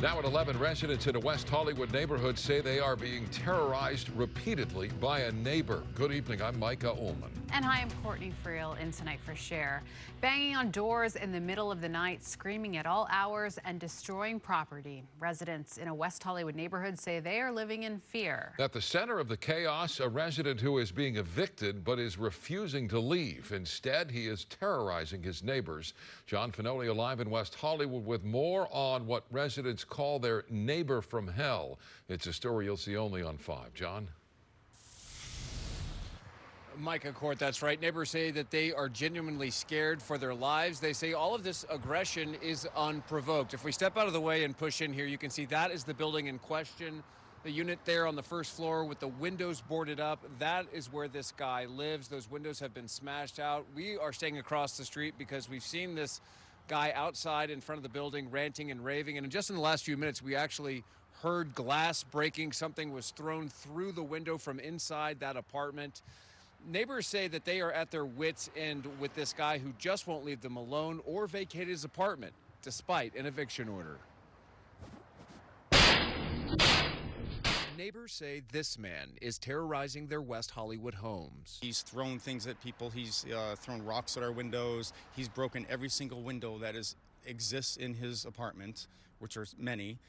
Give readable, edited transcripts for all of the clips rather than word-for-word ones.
Now at 11, residents in a West Hollywood neighborhood say they are being terrorized repeatedly by a neighbor. Good evening, I'm Micah Ullman. And hi, I'm Courtney Friel in tonight for Share. Banging on doors in the middle of the night, screaming at all hours and destroying property. Residents in a West Hollywood neighborhood say they are living in fear. At the center of the chaos, a resident who is being evicted but is refusing to leave. Instead, he is terrorizing his neighbors. John Fenolio live in West Hollywood with more on what residents call their neighbor from hell. It's a story you'll see only on 5. John? Micah, Court, that's right. Neighbors say that they are genuinely scared for their lives. They say all of this aggression is unprovoked. If we step out of the way and push in here, you can see that is the building in question. The unit there on the first floor with the windows boarded up, that is where this guy lives. Those windows have been smashed out. We are staying across the street because we've seen this guy outside in front of the building ranting and raving. And just in the last few minutes, we actually heard glass breaking. Something was thrown through the window from inside that apartment. Neighbors say that they are at their wits' end with this guy who just won't leave them alone or vacate his apartment, despite an eviction order. Neighbors say this man is terrorizing their West Hollywood homes. He's thrown things at people. He's thrown rocks at our windows. He's broken every single window that exists in his apartment, which are many.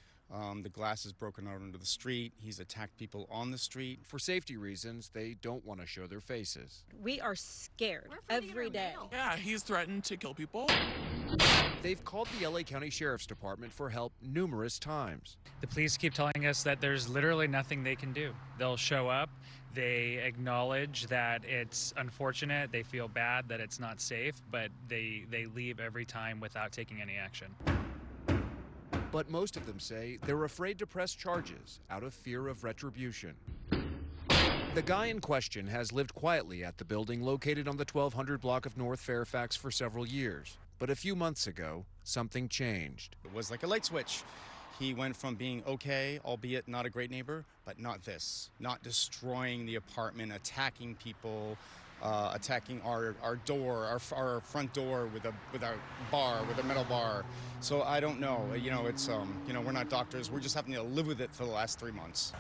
The glass is broken out into the street. He's attacked people on the street. For safety reasons, they don't want to show their faces. We are scared every day. Yeah, he's threatened to kill people. They've called the LA County Sheriff's Department for help numerous times. The police keep telling us that there's literally nothing they can do. They'll show up, they acknowledge that it's unfortunate, they feel bad that it's not safe, but they leave every time without taking any action. But most of them say they're afraid to press charges out of fear of retribution. The guy in question has lived quietly at the building located on the 1200 block of North Fairfax for several years. But a few months ago, something changed. It was like a light switch. He went from being okay, albeit not a great neighbor, but not this. Not destroying the apartment, attacking people, attacking our door, our front door with a metal bar. So I don't know. It's we're not doctors. We're just having to live with it for the last 3 months.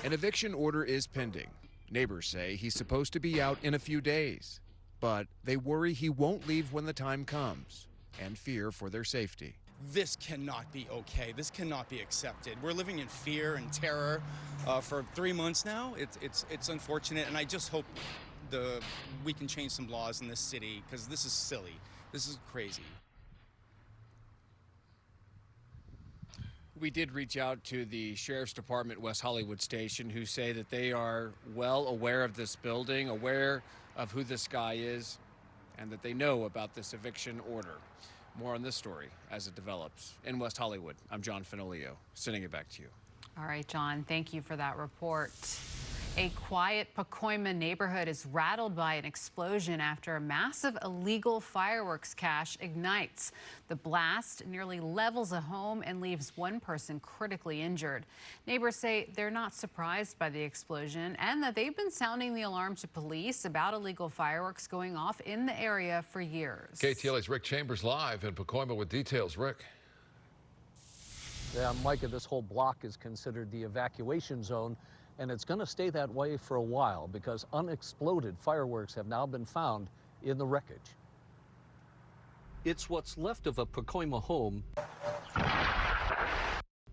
An eviction order is pending. Neighbors say he's supposed to be out in a few days, but they worry he won't leave when the time comes and fear for their safety. This cannot be okay. This cannot be accepted. We're living in fear and terror for 3 months now. It's unfortunate, and I just hope we can change some laws in this city because this is silly. This is crazy. We did reach out to the Sheriff's Department West Hollywood station, who say that they are well aware of this building, aware of who this guy is, and that they know about this eviction order. More on this story as it develops. In West Hollywood, I'm John Fenolio, sending it back to you. All right, John, thank you for that report. A quiet Pacoima neighborhood is rattled by an explosion after a massive illegal fireworks cache ignites. The blast nearly levels a home and leaves one person critically injured. Neighbors say they're not surprised by the explosion and that they've been sounding the alarm to police about illegal fireworks going off in the area for years. KTLA's Rick Chambers live in Pacoima with details. Rick. Yeah, Micah, this whole block is considered the evacuation zone, and it's going to stay that way for a while because unexploded fireworks have now been found in the wreckage. It's what's left of a Pacoima home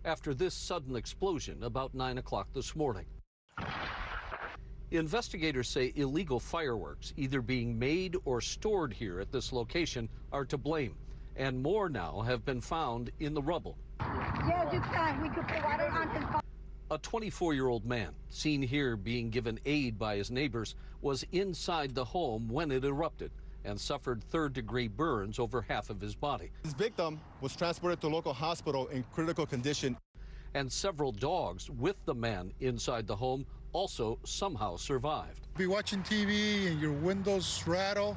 after this sudden explosion about 9 o'clock this morning. Investigators say illegal fireworks, either being made or stored here at this location, are to blame, and more now have been found in the rubble. Yes, you can. We could put water on his phone. A 24-year-old man, seen here being given aid by his neighbors, was inside the home when it erupted and suffered third-degree burns over half of his body. His victim was transported to a local hospital in critical condition. And several dogs with the man inside the home also somehow survived. Be watching TV and your windows rattle,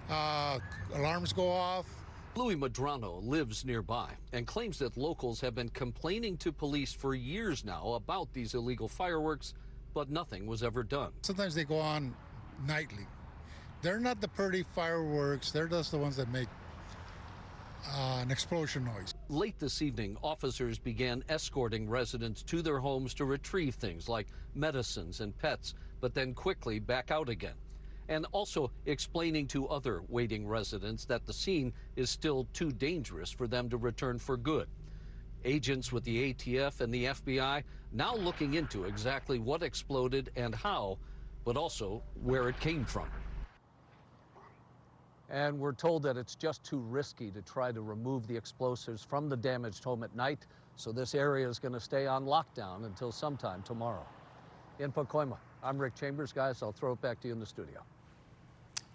alarms go off. Louis Madrano lives nearby and claims that locals have been complaining to police for years now about these illegal fireworks, but nothing was ever done. Sometimes they go on nightly. They're not the pretty fireworks. They're just the ones that make an explosion noise. Late this evening, officers began escorting residents to their homes to retrieve things like medicines and pets, but then quickly back out again. And also explaining to other waiting residents that the scene is still too dangerous for them to return for good. Agents with the ATF and the FBI now looking into exactly what exploded and how, but also where it came from. And we're told that it's just too risky to try to remove the explosives from the damaged home at night, so this area is going to stay on lockdown until sometime tomorrow. In Pacoima, I'm Rick Chambers. Guys, I'll throw it back to you in the studio.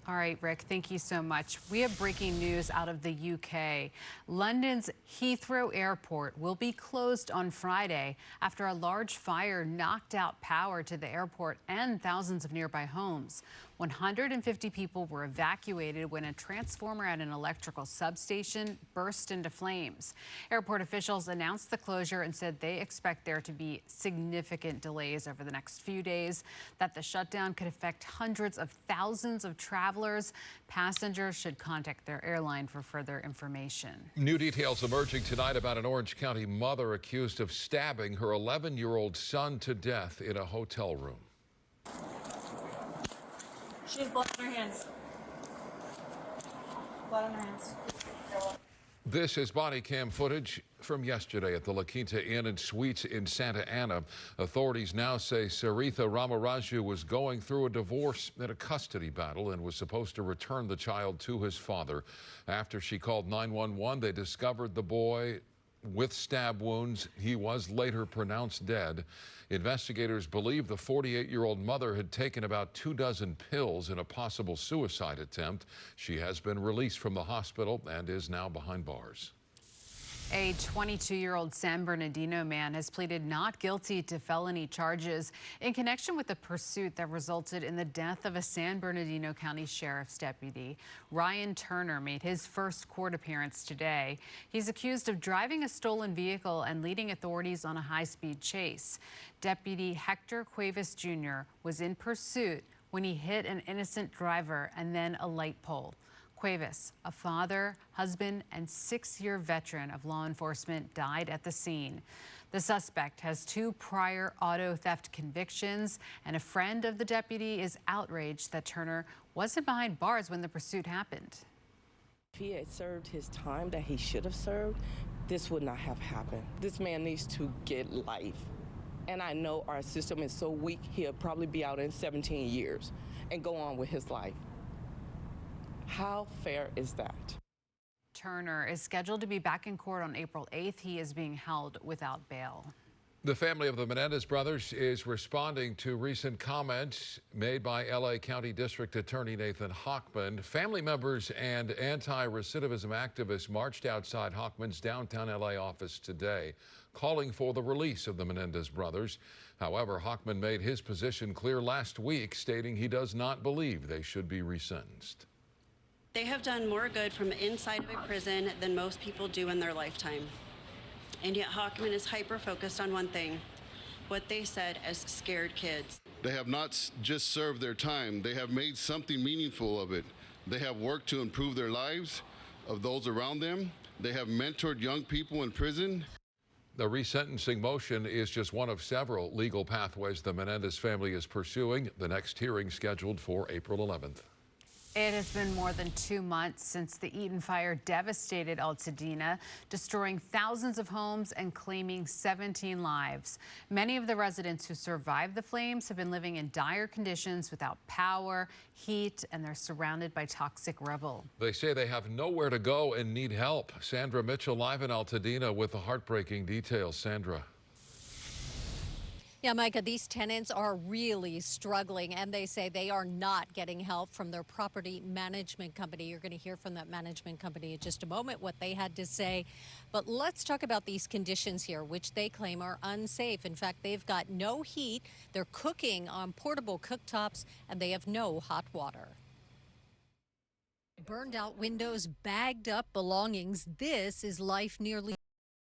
All right, Rick, thank you so much. We have breaking news out of the UK. London's Heathrow Airport will be closed on Friday after a large fire knocked out power to the airport and thousands of nearby homes. 150 people were evacuated when a transformer at an electrical substation burst into flames. Airport officials announced the closure and said they expect there to be significant delays over the next few days, that the shutdown could affect hundreds of thousands of travelers. Passengers should contact their airline for further information. New details emerging tonight about an Orange County mother accused of stabbing her 11-year-old son to death in a hotel room. She has blood on her hands. Blood on her hands. This is body cam footage from yesterday at the La Quinta Inn and Suites in Santa Ana. Authorities now say Saritha Ramaraju was going through a divorce and a custody battle and was supposed to return the child to his father. After she called 911, they discovered the boy with stab wounds. He was later pronounced dead. Investigators believe the 48-year-old mother had taken about 24 pills in a possible suicide attempt. She has been released from the hospital and is now behind bars. A 22-year-old San Bernardino man has pleaded not guilty to felony charges in connection with the pursuit that resulted in the death of a San Bernardino County Sheriff's deputy. Ryan Turner made his first court appearance today. He's accused of driving a stolen vehicle and leading authorities on a high-speed chase. Deputy Hector Cuevas Jr. was in pursuit when he hit an innocent driver and then a light pole. Cuevas, a father, husband, and 6-year veteran of law enforcement, died at the scene. The suspect has 2 prior auto theft convictions, and a friend of the deputy is outraged that Turner wasn't behind bars when the pursuit happened. If he had served his time that he should have served, this would not have happened. This man needs to get life. And I know our system is so weak, he'll probably be out in 17 years and go on with his life. How fair is that? Turner is scheduled to be back in court on April 8th. He is being held without bail. The family of the Menendez brothers is responding to recent comments made by L.A. County District Attorney Nathan Hochman. Family members and anti-recidivism activists marched outside Hochman's downtown L.A. office today, calling for the release of the Menendez brothers. However, Hochman made his position clear last week, stating he does not believe they should be resentenced. They have done more good from inside of a prison than most people do in their lifetime. And yet Hochman is hyper-focused on one thing, what they said as scared kids. They have not just served their time, they have made something meaningful of it. They have worked to improve their lives, of those around them. They have mentored young people in prison. The resentencing motion is just one of several legal pathways the Menendez family is pursuing. The next hearing scheduled for April 11th. It has been more than 2 months since the Eaton fire devastated Altadena, destroying thousands of homes and claiming 17 lives. Many of the residents who survived the flames have been living in dire conditions without power, heat, and they're surrounded by toxic rubble. They say they have nowhere to go and need help. Sandra Mitchell live in Altadena with the heartbreaking details. Sandra. Yeah, Micah, these tenants are really struggling, and they say they are not getting help from their property management company. You're going to hear from that management company in just a moment what they had to say. But let's talk about these conditions here, which they claim are unsafe. In fact, they've got no heat. They're cooking on portable cooktops, and they have no hot water. Burned out windows, bagged up belongings. This is life nearly